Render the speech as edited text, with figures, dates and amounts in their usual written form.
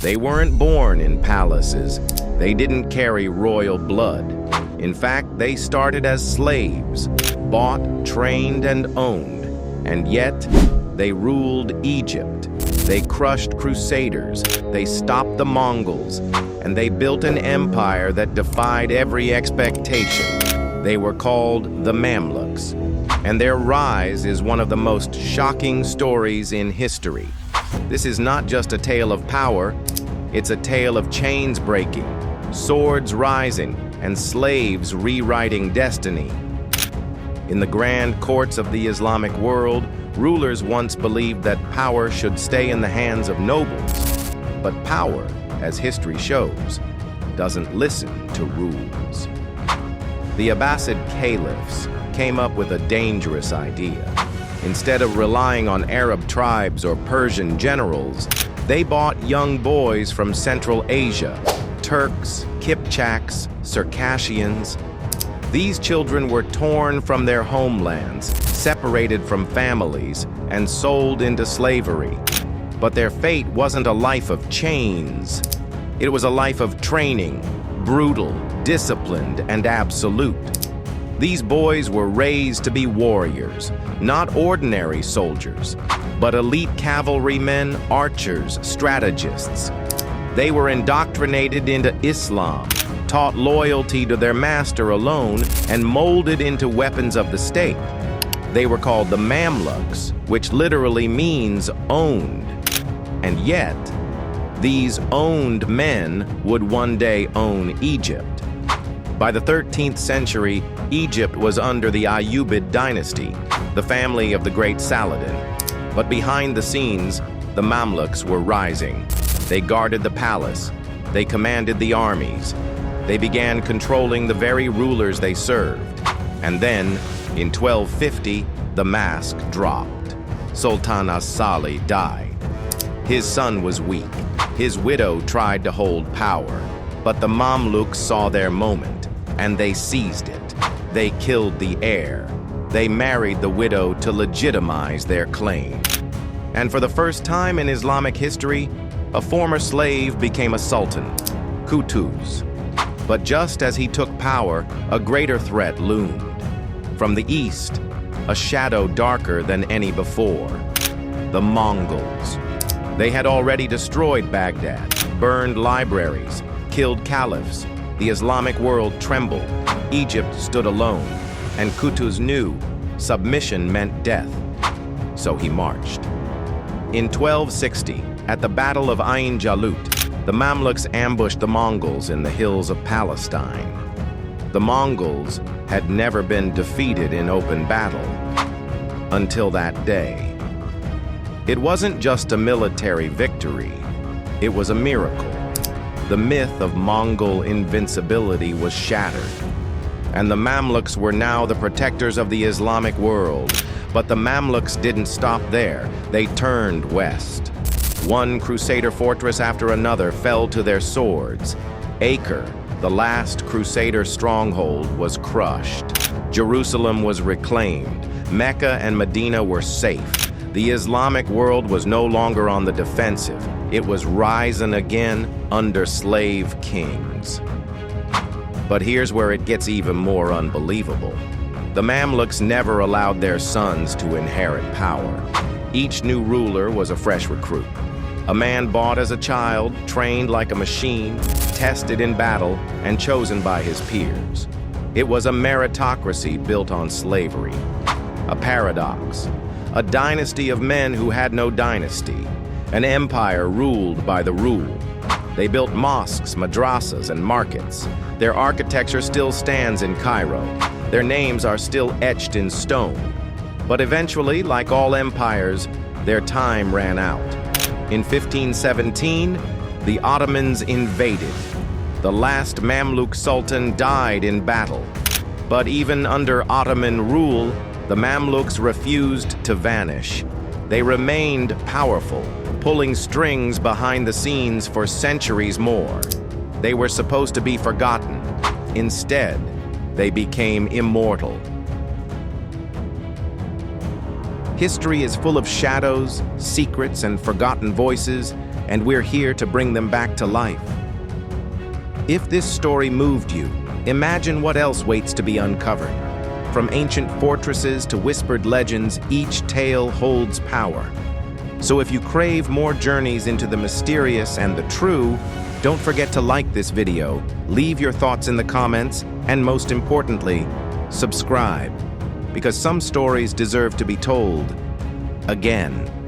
They weren't born in palaces. They didn't carry royal blood. In fact, they started as slaves, bought, trained, and owned. And yet, they ruled Egypt. They crushed Crusaders. They stopped the Mongols. And they built an empire that defied every expectation. They were called the Mamluks. And their rise is one of the most shocking stories in history. This is not just a tale of power, it's a tale of chains breaking, swords rising, and slaves rewriting destiny. In the grand courts of the Islamic world, rulers once believed that power should stay in the hands of nobles. But power, as history shows, doesn't listen to rules. The Abbasid caliphs came up with a dangerous idea. Instead of relying on Arab tribes or Persian generals, they bought young boys from Central Asia, Turks, Kipchaks, Circassians. These children were torn from their homelands, separated from families, and sold into slavery. But their fate wasn't a life of chains. It was a life of training, brutal, disciplined, and absolute. These boys were raised to be warriors, not ordinary soldiers, but elite cavalrymen, archers, strategists. They were indoctrinated into Islam, taught loyalty to their master alone, and molded into weapons of the state. They were called the Mamluks, which literally means owned. And yet, these owned men would one day own Egypt. By the 13th century, Egypt was under the Ayyubid dynasty, the family of the great Saladin. But behind the scenes, the Mamluks were rising. They guarded the palace. They commanded the armies. They began controlling the very rulers they served. And then, in 1250, the mask dropped. Sultan as-Salih died. His son was weak. His widow tried to hold power. But the Mamluks saw their moment, and they seized it. They killed the heir. They married the widow to legitimize their claim. And for the first time in Islamic history, a former slave became a sultan, Qutuz. But just as he took power, a greater threat loomed. From the east, a shadow darker than any before, the Mongols. They had already destroyed Baghdad, burned libraries, killed caliphs. The Islamic world trembled. Egypt stood alone, and Qutuz knew submission meant death. So he marched. In 1260, at the Battle of Ain Jalut, the Mamluks ambushed the Mongols in the hills of Palestine. The Mongols had never been defeated in open battle until that day. It wasn't just a military victory, it was a miracle. The myth of Mongol invincibility was shattered, and the Mamluks were now the protectors of the Islamic world. But the Mamluks didn't stop there. They turned west. One Crusader fortress after another fell to their swords. Acre, the last Crusader stronghold, was crushed. Jerusalem was reclaimed. Mecca and Medina were safe. The Islamic world was no longer on the defensive. It was rising again under slave kings. But here's where it gets even more unbelievable. The Mamluks never allowed their sons to inherit power. Each new ruler was a fresh recruit. A man bought as a child, trained like a machine, tested in battle, and chosen by his peers. It was a meritocracy built on slavery. A paradox. A dynasty of men who had no dynasty. An empire ruled by the rule. They built mosques, madrasas, and markets. Their architecture still stands in Cairo. Their names are still etched in stone. But eventually, like all empires, their time ran out. In 1517, the Ottomans invaded. The last Mamluk Sultan died in battle. But even under Ottoman rule, the Mamluks refused to vanish. They remained powerful, pulling strings behind the scenes for centuries more. They were supposed to be forgotten. Instead, they became immortal. History is full of shadows, secrets, and forgotten voices, and we're here to bring them back to life. If this story moved you, imagine what else waits to be uncovered. From ancient fortresses to whispered legends, each tale holds power. So if you crave more journeys into the mysterious and the true, don't forget to like this video, leave your thoughts in the comments, and most importantly, subscribe, because some stories deserve to be told again.